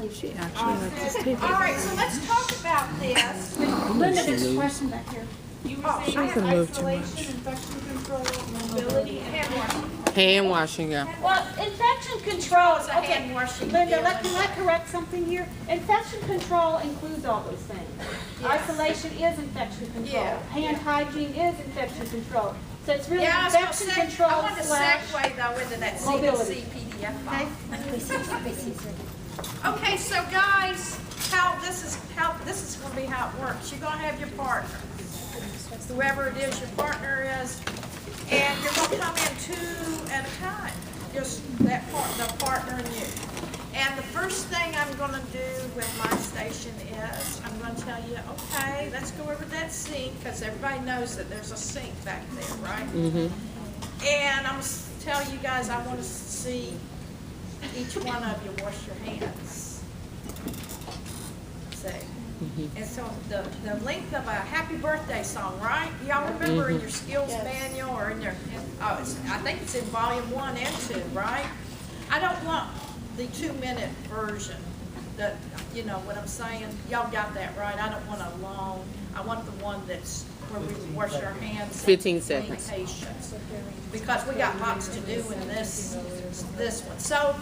She actually likes this table. All right, so let's talk about this. Linda, there's a question back here. You were She saying doesn't move too much. Isolation, infection control, mobility, hand washing. Hand washing, yeah. Well, infection control, It's a okay. hand washing Linda, deal. can I correct something here? Infection control includes all those things. Yes. Isolation is infection control. Yeah. Hand hygiene is infection control. So it's really Yeah, I was gonna infection say, control I want to slash. segue though into that mobility. CDC PDF file. Okay, so guys, this is gonna be how it works. You're gonna have your partner, whoever it is your partner is, and you're gonna come in two at a time. Just the partner and you. And the first thing I'm gonna do with my station is, I'm gonna tell you, okay, let's go over that sink, because everybody knows that there's a sink back there, right? Mm-hmm. And I'm gonna tell you guys, I wanna see each one of you wash your hands. See? And so the length of a happy birthday song, right? Y'all remember in your skills manual or in your, I think it's in volume 1 and 2, right? I don't want the 2-minute version that, you know what I'm saying? Y'all got that right? I don't want a long, I want the one that's where we wash our hands. 15 seconds. Patience. Because we got lots to do in this one. So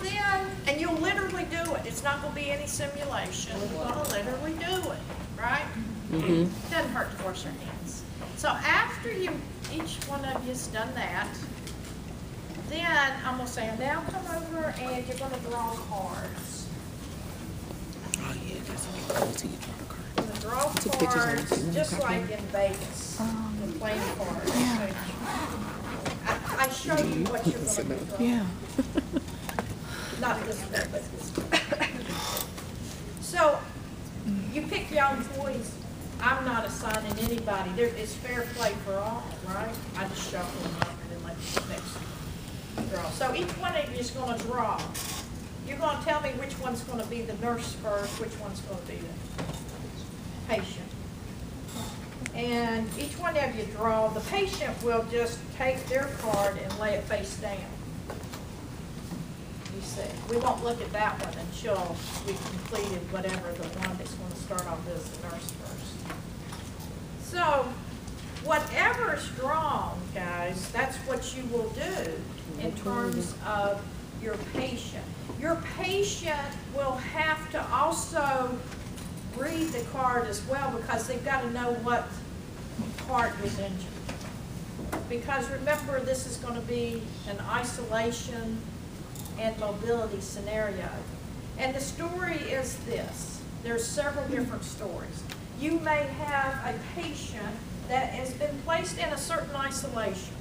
then, and you'll literally do it. It's not gonna be any simulation. You're gonna literally do it, right? Mm-hmm. Doesn't hurt to wash your hands. So after each one of you's done that, then I'm gonna say, now come over and you're gonna draw cards. Oh yeah, that's what I to get on the card. You're gonna draw Took pictures on cards, it. just like in Vegas, the playing cards. I show you what you're gonna be drawing. Yeah. Not this one, but this one. So, you pick your own toys. I'm not assigning anybody. It's fair play for all, right? I just shuffle them up and then let the next draw. So each one of you is gonna draw. You're gonna tell me which one's gonna be the nurse first, which one's gonna be the patient. And each one of you draw. The patient will just take their card and lay it face down. You see, we won't look at that one until we've completed whatever the one that's going to start off as the nurse first. So, whatever's drawn, guys, that's what you will do in terms of your patient. Your patient will have to also read the card as well, because they've got to know what part was injured. Because remember, this is going to be an isolation and mobility scenario. And the story is this. There's several different stories. You may have a patient that has been placed in a certain isolation.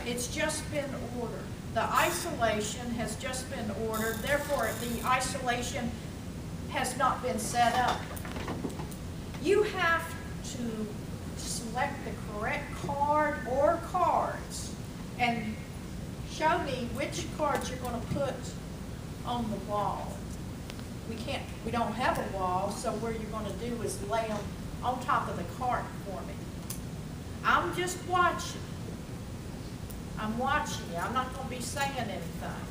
It's just been ordered. The isolation has just been ordered, therefore the isolation has not been set up. You have to select the correct card or cards and show me which cards you're going to put on the wall. We don't have a wall, so what you're going to do is lay them on top of the cart for me. I'm just watching. I'm watching you. I'm not going to be saying anything.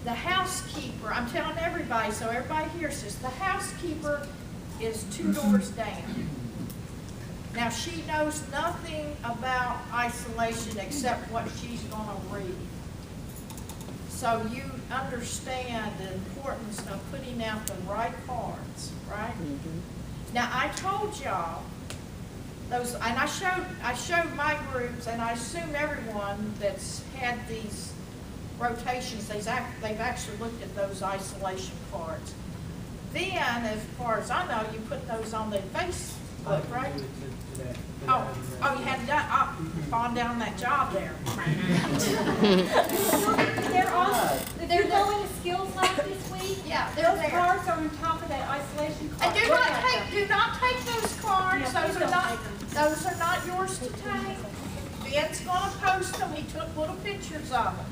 The housekeeper, I'm telling everybody so everybody hears this, the housekeeper is 2 doors down. Now she knows nothing about isolation except what she's going to read. So you understand the importance of putting out the right cards, right? Now I told y'all those, and I showed my groups, and I assume everyone that's had these rotations, they've actually looked at those isolation cards. Then, as far as I know, you put those on the Facebook, right? Oh, you hadn't done, gone down that job there. They're going to skills lab this week. Yeah, they're Those there. cards are on top of that isolation card. And do not take those cards. Yeah, Those please are don't not, take them. those are not yours to take. Ben's gonna post them. He took little pictures of them.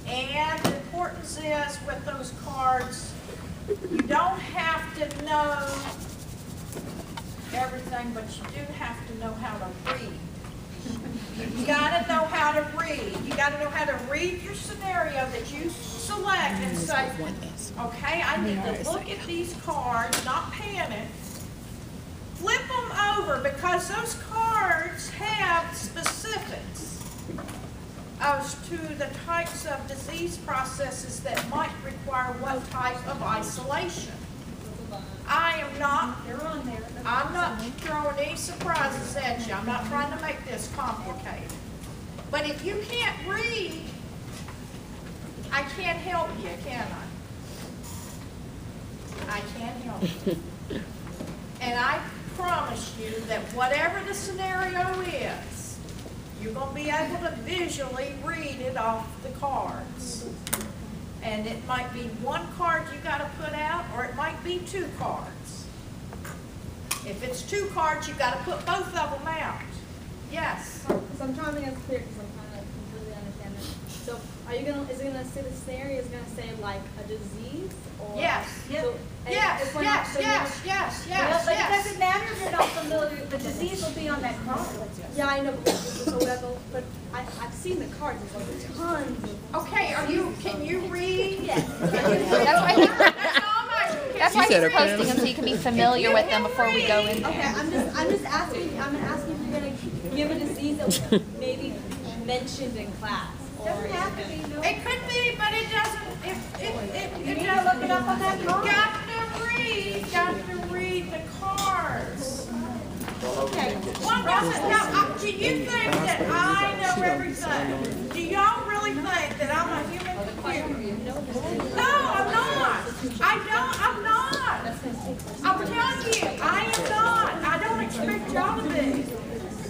And the importance is with those cards, you don't have to know everything, but you do have to know how to read You gotta know how to read. You gotta know how to read your scenario that you select and say, okay, I need to look at these cards, not panic. Flip them over because those cards have specifics as to the types of disease processes that might require what type of isolation. I'm not throwing any surprises at you. I'm not trying to make this complicated. But if you can't read, I can't help you, can I? I can't help you. And I promise you that whatever the scenario is, you're going to be able to visually read it off the cards. And it might be one card you got to put out, or it might be two cards. If it's two cards, you got to put both of them out. Yes? So I'm trying to get clear because I'm trying to completely understand this. So is it gonna say the scenario is gonna say like a disease or? Yes. So, and Yes, if we're not yes, familiar- yes, But it yes. doesn't matter if you're not familiar, the disease will be on that card. Yeah, I know, but I've seen the cards, there's like tons of. Okay, can you read? Yes. That's why She he's said posting apparently. them so you can be familiar with them before we go in Okay, there. I'm just asking if you're gonna give a disease that was maybe mentioned in class. Doesn't have to be, no. It could be, but it doesn't, You it need to look it up on that You card. got to read the cards. Okay. One doesn't, now, do you think that I know everything? Do y'all really think that I'm a human computer? No, I'm not. I'm not. I'm telling you, I am not. I don't expect y'all to be.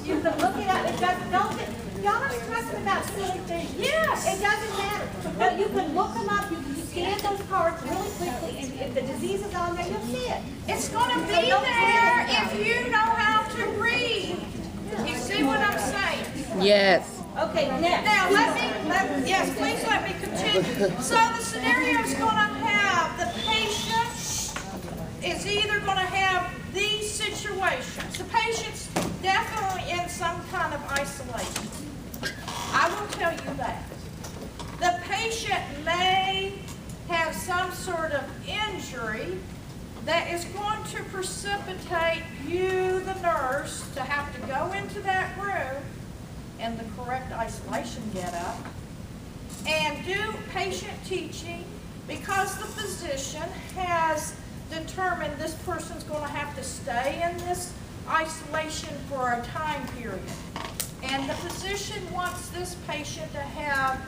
You can look it up, it doesn't, y'all are stressing about silly things. Yes. It doesn't matter, but you can look them up, you can scan those cards really quickly, and if the disease is on there, you'll see it. It's gonna be there if you know how to read. You see what I'm saying? Yes. Okay, next. Now, yes, please let me continue. So the scenario is gonna have the patient is either gonna have these situations. The patient's definitely in some kind of isolation. I will tell you that. The patient may have some sort of injury that is going to precipitate you, the nurse, to have to go into that room in the correct isolation getup and do patient teaching because the physician has determined this person's going to have to stay in this isolation for a time period. And the physician wants this patient to have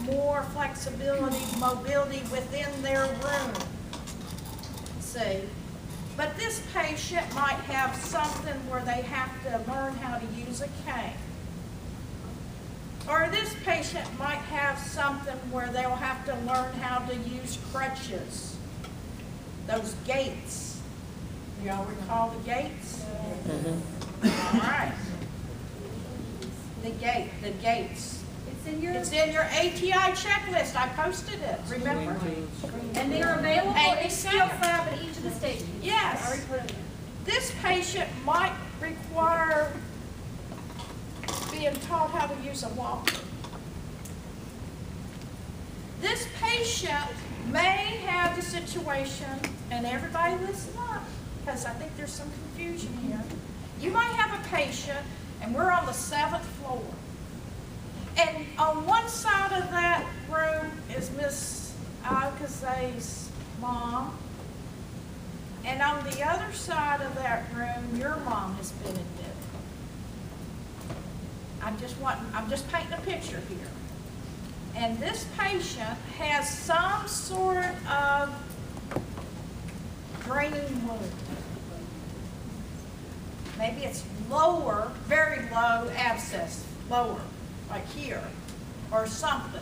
more flexibility, mobility within their room. See? But this patient might have something where they have to learn how to use a cane. Or this patient might have something where they'll have to learn how to use crutches. Those gates. Y'all recall the gates? All right. The gates. It's in your ATI checklist. I posted it, remember? And they're available Amy in said Steel it. Fab at each of the stations. I Yes. already put them in. This patient might require being taught how to use a walker. This patient may have the situation, and everybody listen up, because I think there's some confusion here. You might have a patient, and we're on the 7th floor. And on one side of that room is Miss Alcazay's mom. And on the other side of that room, your mom has been admitted. I'm just painting a picture here. And this patient has some sort of draining wound. Maybe it's lower, very low abscess, lower, like here, or something.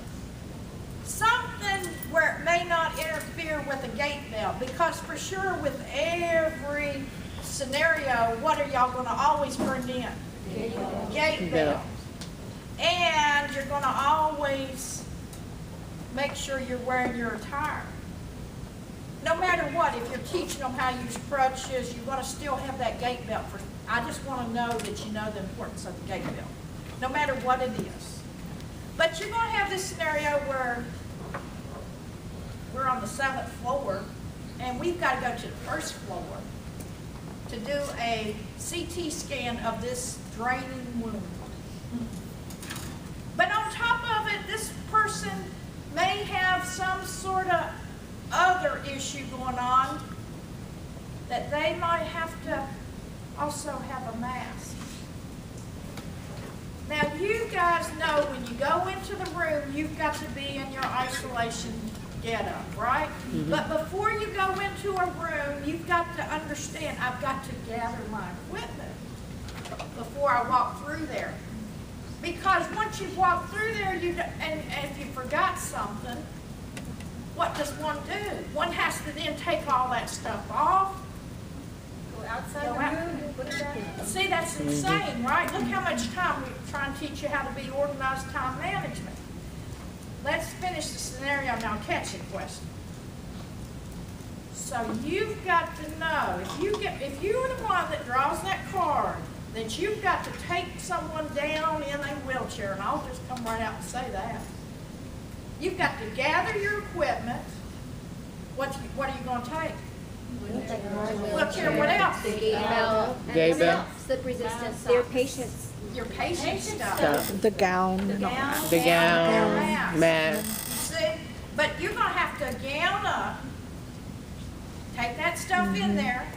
Something where it may not interfere with the gate belt, because for sure with every scenario, what are y'all gonna always bring in? Gate belt. And you're gonna always make sure you're wearing your attire. No matter what, if you're teaching them how to use crutches, you're gonna still have that gate belt. I just wanna know that you know the importance of the gate belt. no matter what it is. But you're gonna have this scenario where we're on the 7th floor and we've got to go to the 1st floor to do a CT scan of this draining wound. But on top of it, this person may have some sort of other issue going on that they might have to also have a mask. Now you guys know when you go into the room, you've got to be in your isolation getup, right? But before you go into a room, you've got to understand, I've got to gather my equipment before I walk through there. Because once you walk through there, and if you forgot something, what does one do? One has to then take all that stuff off. Go outside Go the out. room and put it back. See, that's insane, right? Look how much time we try and teach you how to be organized time management. Let's finish the scenario now. Catch it question. So you've got to know, if you're the one that draws that card, that you've got to take someone down in a wheelchair, and I'll just come right out and say that. You've got to gather your equipment. What are you going to take? Wheelchair, what else? Gay belt. Slip resistant socks. Their patients. Your patient stuff. The gown and all that. The gown, mask. See, but you're gonna have to gown up, take that stuff in there,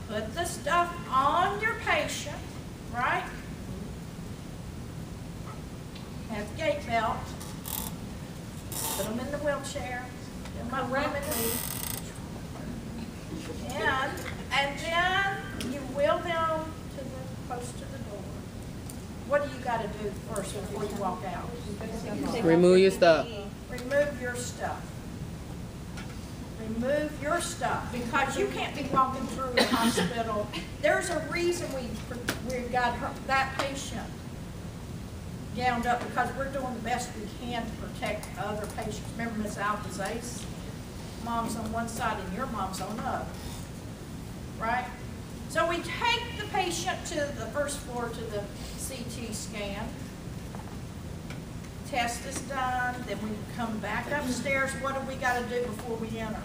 put the stuff on your patient, right? Have the gait belt, put them in the wheelchair, put them up correctly, and then you wheel them close to the door. What do you got to do first before you walk out? Remove your stuff. Remove your stuff. Remove your stuff, because you can't be walking through a hospital. There's a reason we got that patient gowned up, because we're doing the best we can to protect other patients. Remember Miss Alcazar's mom's on one side and your mom's on the other, right? So we take the patient to the 1st floor to the CT scan. Test is done, then we come back upstairs. What do we got to do before we enter?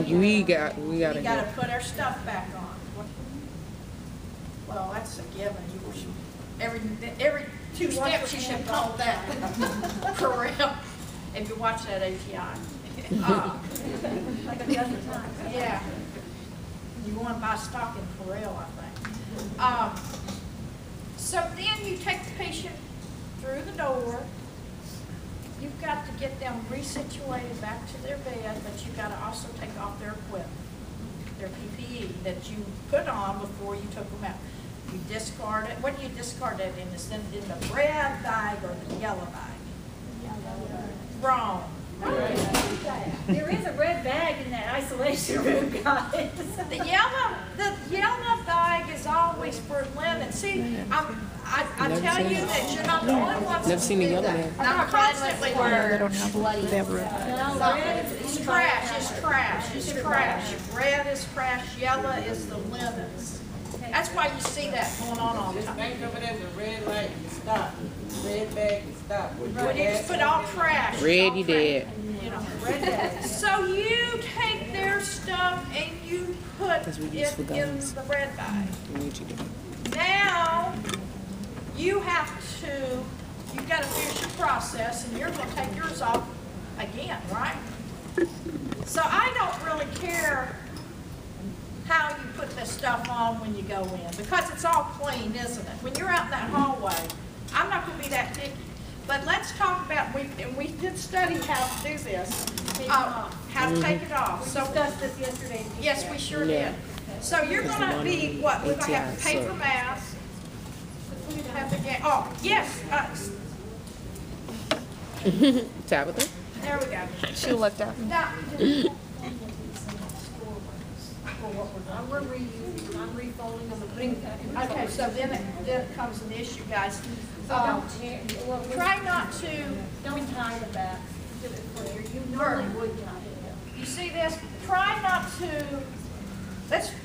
We got to We got to put our stuff back on. Well, that's a given. Every 2 steps you should pump that Purell. If you watch that ATI. Like a dozen times. Yeah. You want to buy stock in Purell, I think. So then you take the patient through the door. You've got to get them resituated back to their bed, but you've got to also take off their equipment, their PPE that you put on before you took them out. You discard it. What do you discard it in? Is it in the red bag or the yellow bag? Wrong. There is a red bag in that isolation room, guys. The yellow bag is always for linen. See, I tell you that you're not the only ones. Never seen a yellow bag. I'm constantly They wearing. don't have one. They have red. It's trash. It's trash. It's trash. Red is trash. Yellow is the linens. That's why you see that going on all the Just time. think of it as a red light, you stop. Red bag, you stop. When you just put all trash. Red, all you trash. dead. You know, red dead. So you take their stuff and you put That's what we use it for in guns. the red bag. We need you to do. Now, you've got to finish your process, and you're going to take yours off again, right? So I don't really care how you put this stuff on when you go in, because it's all clean, isn't it? When you're out in that hallway, I'm not going to be that picky. But let's talk about, and we did study how to do this, how to take it off. We So discussed this yesterday. yes, we sure Yeah. did. So you're Because going the to one be, on what, we're going to have ATI, the paper so- mask. Have the oh, yes, Tabitha? there we go. She looked up. Now, We're reusing, I'm refolding them and putting that in. okay, so then it comes an issue, guys. Try not to, Don't tie the back. Get it clear. You normally would tie it. you see this, try not to,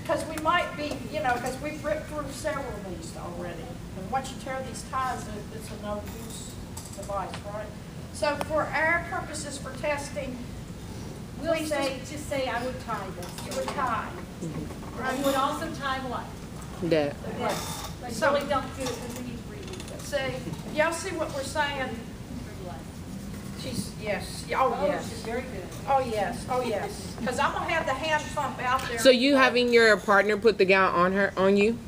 because we might be, because we've ripped through several of these already. And once you tear these ties, it's a no-use device, right? So for our purposes for testing, We'll please say, just say I would tie this. you would tie. I would also tie what? That. This. But So- really don't do it because we need to read this. See, y'all see what we're saying? She's, yes, oh, Oh, yes. she's very good. Oh, yes, oh, yes. Because I'm gonna have the hand pump out there. So you having your partner put the gown on you?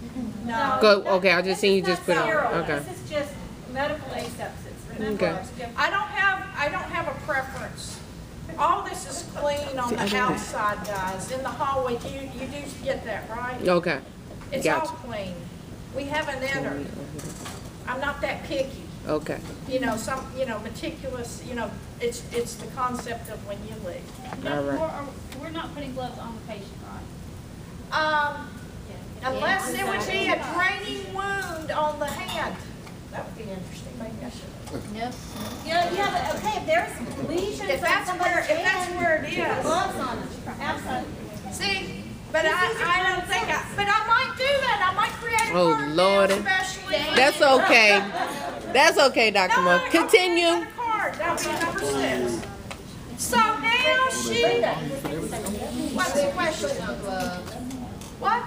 No. Go. Okay, I just seen you This is just put it not on. sterile. Okay. This is just medical asepsis, remember? Okay. I don't have a preference. All this is clean on the outside, guys. In the hallway, you do get that, right? Okay. It's all Gotcha. clean. We haven't entered. I'm not that picky. Okay. Meticulous, it's the concept of when you leave. All right. We're not putting gloves on the patient, right? Unless there would be a draining wound on the hand. That would be interesting, maybe I should. Yeah, but okay, if there's lesions If on that's somebody's where, if that's hand, where it put is. gloves on them, absolutely. See, but I don't think, but I might do that. I might create a Oh, card Lordy. especially. That's okay. That's okay, Dr. Mo. No, Continue. I'll create a card. That'll be number 6. So now what's the question? What?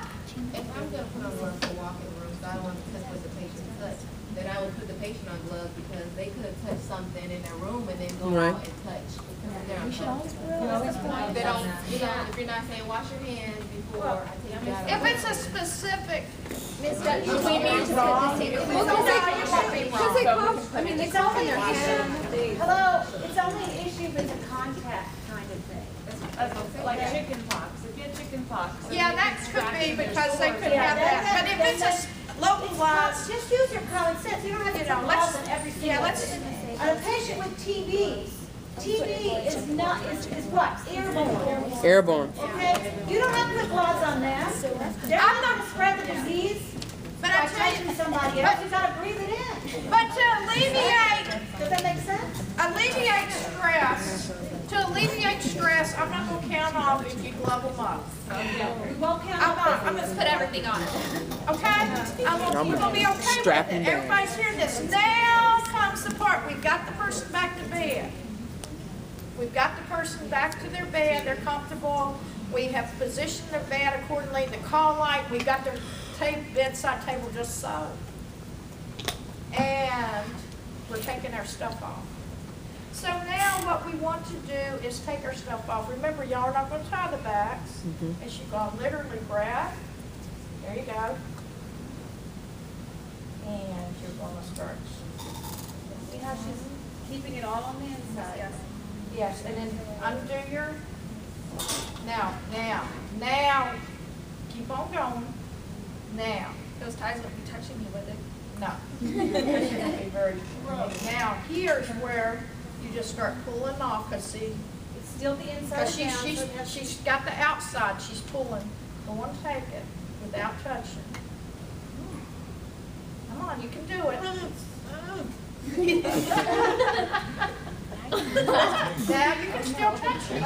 If I'm gonna put on gloves to walk in the room, so I don't want to touch what the patient touch, then I would put the patient on gloves because they could touch something in their room and then go Right. out and touch. They don't, if you're not saying wash your hands before I take you out. If it's a specific, We need to put this in. I mean, it's only an issue, hello, it's only an issue if it's a contact kind of thing. Like chicken pox, if you had chicken pox. yeah, that could be because they could have that. But if it's a localized, Just use your common sense, you don't have to You know, put let's- gloves on every single. yeah, let's- A patient with TB, TB is not, is what, airborne, Airborne. okay? You don't have to put gloves on them. They're not gonna spread the disease but by I tell you, touching somebody else, you gotta breathe it in. but to alleviate Does that make sense? alleviate stress, I'm not gonna count off if you glove them up. We won't count I'm it not, off. I'm gonna put everything on it. Okay? You're gonna be okay with Strap it. him down. Everybody's hearing this. Now comes the part. We've got the person back to bed. We've got the person back to their bed. They're comfortable. We have positioned their bed accordingly. The call light, we've got their bedside table just so. And we're taking our stuff off. So now what we want to do is take our stuff off. Remember, y'all are not going to tie the backs. As you're going to literally grab. There you go. And you're going to start. See how she's keeping it all on the inside? Yes, and then undo your, now, keep on going. Now, Those ties won't be touching me with it. no. Be very, now, here's where you just start pulling off, because see, It's still the inside because down, so it has she's got the outside, she's pulling. Go and take it without touching. Come on, you can do it. Now, you can still touch it. You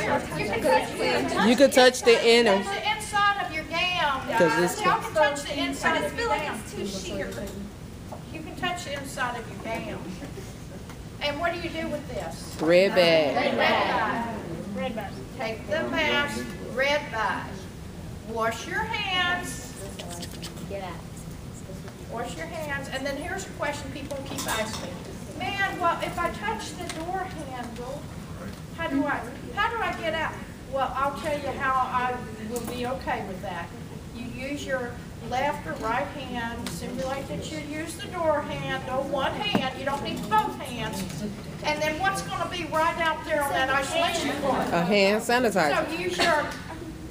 can touch it. You could touch the inner. Touch the inside of your gown. 'Cause it's- Y'all can touch the inside I just of feel your like gown. it's too sheer. You can touch the inside of your gown. And what do you do with this? Red bag. Red bag. Red bars. Take the mask, red bag. Wash your hands. Wash your hands. And then here's a question people keep asking. Man, well, if I touch the door handle, how do I get out? Well, I'll tell you how I will be okay with that. You use your left or right hand, simulate that you use the door handle, one hand, you don't need both hands. And then what's gonna be right out there on that isolation cord? A hand sanitizer. So use your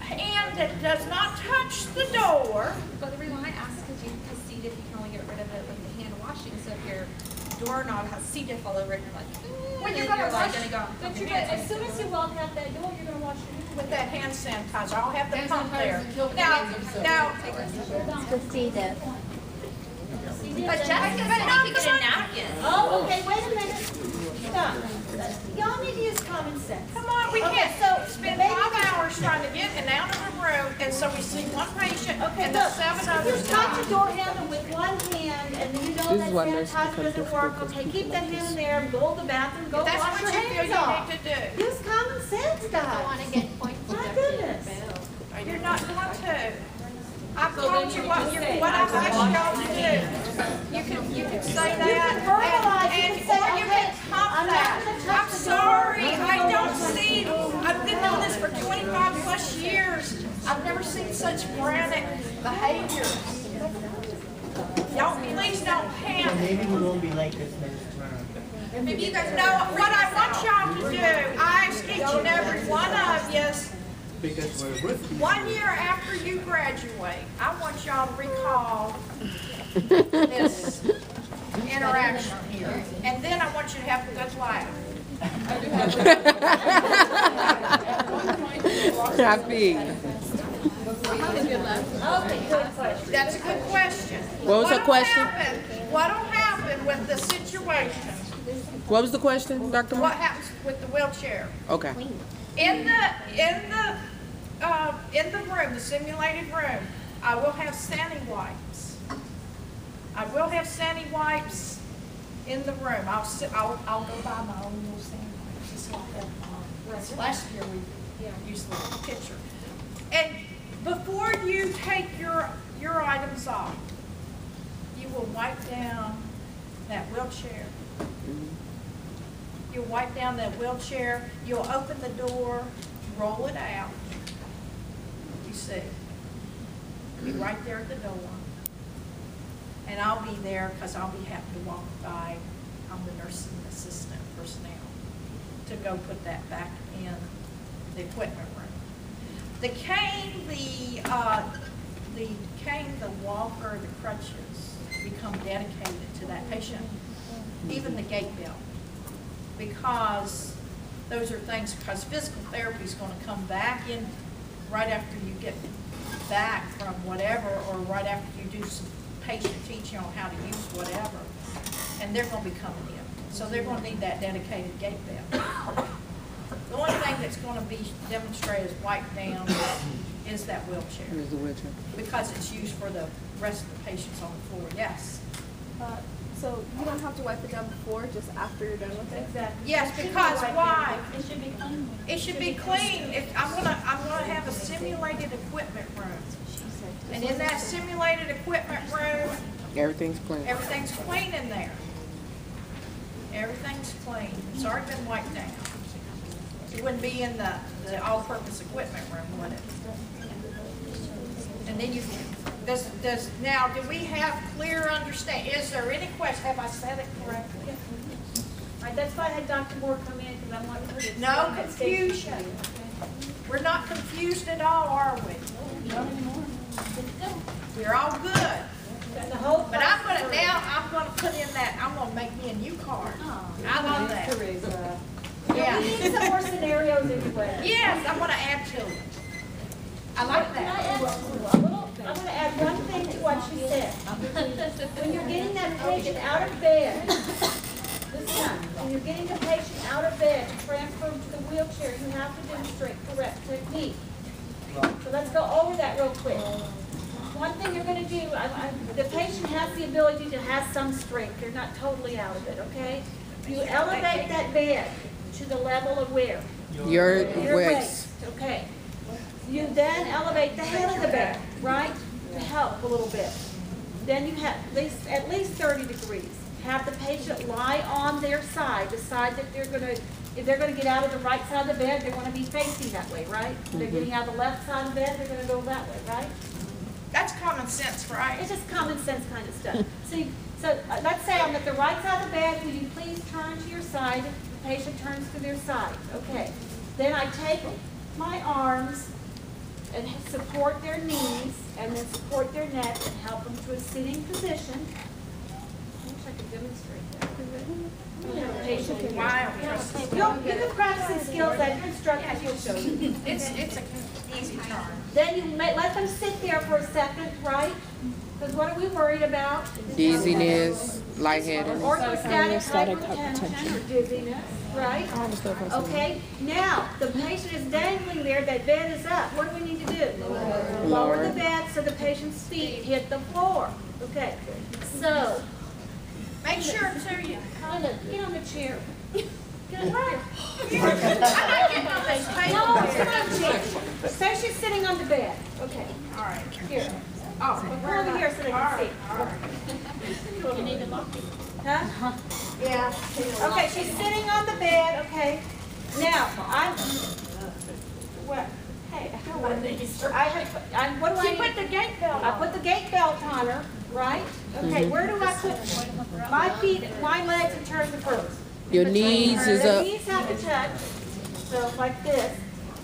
hand that does not touch the door. But the reason why I ask is because C. diff, you can only get rid of it with the hand washing. So if your doorknob has C. diff all over it, you're like, When you're and gonna like wash- gonna go. But you're gonna, as soon as you walk out that door, you're gonna wash your hands. With that hand sanitizer, I'll have the pump there. Now, But Jessica said you could get a napkin. Oh, okay, wait a minute. Stop. Y'all need to use common sense. come on, we Okay, can't so spend maybe 5 just- hours trying to get in and out of the room, and so we see one patient Okay, and the look, 7 if you others touch die. a door handle with one hand and then you know This that is why nurses sanitizer become doesn't work, difficult, 'cause okay, people keep that like hand this. in there, and go to the bathroom, go If that's wash what your you feel hands you off. need to do. Use common sense, guys. get points My goodness. You're not going to. I've told you what I've asked y'all to do. You can say that. can verbalize, you and can say, or you okay, can pump I'm not that. gonna touch I'm the sorry, door. I don't see, I've been doing this for 25 plus years. I've never seen such frantic behavior. Y'all, please don't panic. Maybe we won't be like this next time. If you guys know what I want y'all to do, I ask each and every one of you, Because we're with you. 1 year after you graduate, I want y'all to recall this interaction here. And then I want you to have a good laugh. I feel you. Okay, good question. That's a good question. What was her question? What'll happen with the situation? What was the question, Dr. What Moore? happens with the wheelchair? Okay. In the room, the simulated room, I will have Sandy wipes. I will have Sandy wipes in the room. I'll go buy my own little Sandy wipes, just like that. Last year we used the picture. And before you take your items off, you will wipe down that wheelchair. You'll wipe down that wheelchair, you'll open the door, roll it out. You see, be right there at the door. And I'll be there because I'll be happy to walk by. I'm the nursing assistant personnel to go put that back in the equipment room. The cane, the walker, the crutches become dedicated to that patient, even the gait belt. Because those are things, because physical therapy is going to come back in right after you get back from whatever, or right after you do some patient teaching on how to use whatever, and they're going to be coming in. So they're going to need that dedicated gait belt. The only thing that's going to be demonstrated as wiped down is that wheelchair, Here's the wheelchair. because it's used for the rest of the patients on the floor, yes. So you don't have to wipe it down before, just after you're done with it? Exactly. Yes, because why? It should be clean. It should be clean. I'm gonna have a simulated equipment room. And in that simulated equipment room, Everything's clean. everything's clean in there. Everything's clean. It's already been wiped down. It wouldn't be in the all-purpose equipment room, would it? And then now, do we have clear understanding? Is there any question? Have I said it correctly? All right, that's why I had Dr. Moore come in, because I wanted her to. No explain that station confusion. to you. We're not confused at all, are we? We're all good. And the whole. But I'm gonna put in that, I'm gonna make me a new card. I love that. We Yeah. need some more scenarios anyway. Yes, I'm gonna add to it. I like Can I that. add I'm gonna add one thing to what she said. When you're getting that patient out of bed, listen, when you're getting the patient out of bed to transfer him to the wheelchair, you have to demonstrate correct technique. So let's go over that real quick. One thing you're gonna do, the patient has the ability to have some strength. They're not totally out of it, okay? You elevate that bed to the level of where? Your Your waist. waist, okay. You then elevate the head of the bed, right, to help a little bit. Then you have at least 30 degrees. Have the patient lie on their side, the side that if they're gonna get out of the right side of the bed, they're gonna be facing that way, right? If they're getting out of the left side of the bed, they're gonna go that way, right? That's common sense, right? It's just common sense kind of stuff. So let's say I'm at the right side of the bed, will you please turn to your side? The patient turns to their side, okay. Then I take my arms and support their knees, and then support their neck and help them to a sitting position. I wish I could demonstrate that. The patient can- Wow. You can practice the skills that your instructors will show you. It's an easy turn. Then you may let them sit there for a second, right? Because what are we worried about? Dizziness, lightheaded. Orthostatic hypertension or dizziness, right? Okay, now, the patient is dangling there, that bed is up. What do we need to do? Lower the bed so the patient's feet hit the floor. Okay, so Make sure too, you, Linda, get on the chair. Get on the chair. I'm not getting on this No, table. sit on the chair. Say she's sitting on the bed. Okay, All right. here. Oh, Come over here so they can see. You need to lock it. Huh? yeah. Okay, she's sitting on the bed, okay. Now, what? Hey, I know what it is. What do I She need? put the gate belt I on. put the gate belt on her, right? Okay, where do I put my feet, my legs in terms of hers? Your knees is The up. knees have to touch, so like this.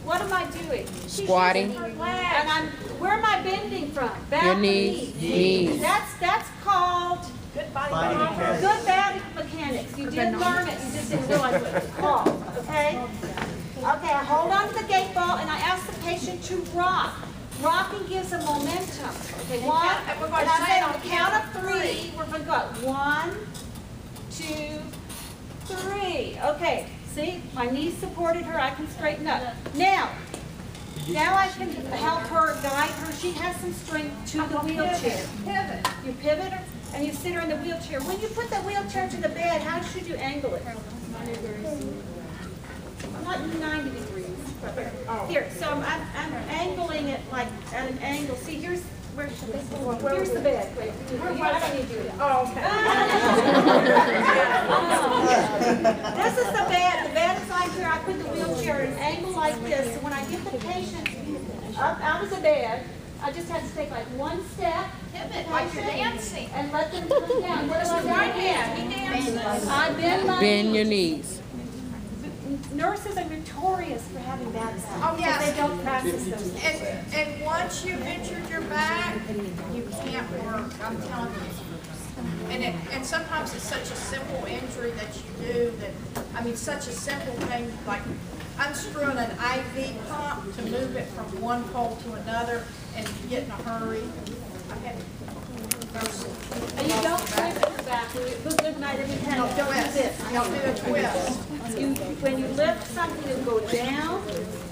What am I doing? Squatting. And where am I bending from? Back Your or knees. That's called Good body mechanics. good body mechanics. You did learn it, you just didn't realize what it's called, okay? Okay, I hold on to the gate ball and I ask the patient to rock. Rocking gives them momentum. Okay, one, And we're and going to I say say on on the count of three, we're going to go 1, 2, 3. Okay, see, my knees supported her, I can straighten up. Now I can help her, guide her. She has some strength to the wheelchair. Pivot. You pivot her and you sit her in the wheelchair. When you put the wheelchair to the bed, how should you angle it? Not 90 degrees. Here, so I'm angling it like at an angle. See, here's the bed. Wait, I don't need to do that. Oh, okay. This is the bed. The bed is like here. I put the wheelchair at an angle like this. So when I get the patient up out of the bed, I just have to take like one step. Pivot, like you're dancing. And let them come down. What do I do? Right hand, he dances. I bend my Bend your knees. knees. Nurses are notorious for having bad back. Oh, yes. They don't practice those things. And once you've injured your back, you can't work, I'm telling you. And sometimes it's such a simple injury that you do that, such a simple thing, like unscrewing an IV pump to move it from one pole to another and you get in a hurry. Okay. And you don't twist your back. Good night, every time. Don't Don't do twist, this. don't do a twist. When you lift something, you go down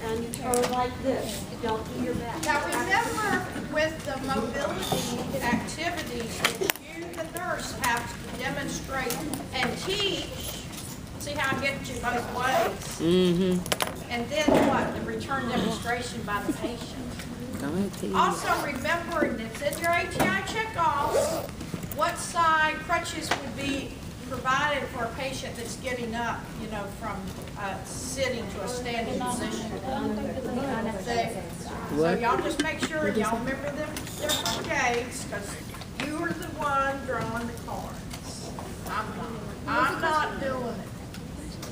and you turn like this. You don't do your back. Now remember, with the mobility activities, you, the nurse, have to demonstrate and teach. See how I get you both ways? Mm-hmm. And then what? The return demonstration by the patient. Go ahead, T. Also remember, and it's in your ATI checkoffs, what side crutches would be provided for a patient that's getting up, from sitting to a standing position. So y'all just make sure y'all remember them different gates, because you are the one drawing the cards. I'm not doing it.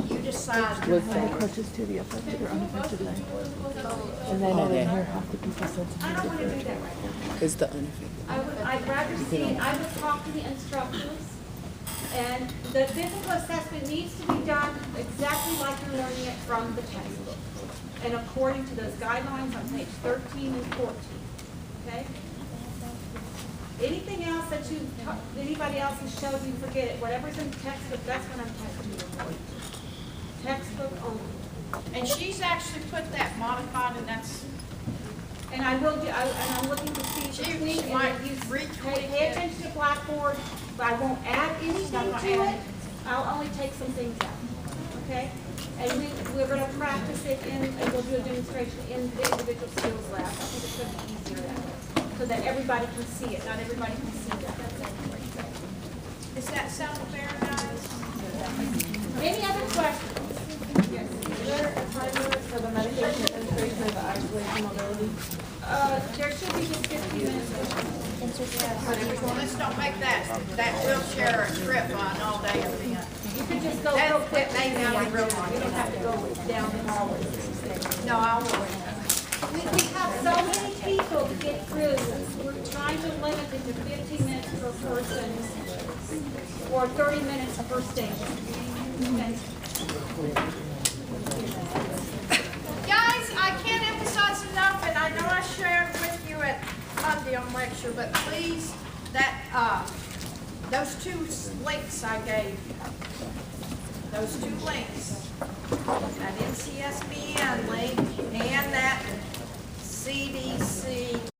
You decide. What's that? Crutches to the affected or unaffected leg. And then in here, half the people said to I don't want to do that right now. It's the unaffected. I'd rather see, I would talk to the instructors, and the physical assessment needs to be done exactly like you're learning it from the textbook, and according to those guidelines on page 13 and 14, okay? Anything else that anybody else has showed you, forget it. Whatever's in the textbook, that's what I'm testing you for. Textbook only. And she's actually put that modified, and that's, And I will do, and I'm looking to see if She you tweak might and if you retweak pay it. attention to Blackboard, but I won't add anything Not to gonna add it. I'll only take some things out, okay? And we're gonna practice it and we'll do a demonstration in the individual skills lab. I think it's gonna be easier that way, so that everybody can see it. Not everybody can see that. does that sound fair, guys? Any other questions? Yes. Is there a time limit for the medication administration of the isolation mobility? There should be just 15 minutes. Well, let's don't make that wheelchair a trip on all day event. You can just go real quick. That may be real You one. don't have to go down the hallway. No, I won't. We have so many people to get through. We're trying to limit it to 15 minutes per person or 30 minutes per station. Okay. Guys, I can't emphasize enough, and I know I shared with you at Monday on lecture, but please, those two links I gave you, those two links, that NCSBN link and that CDC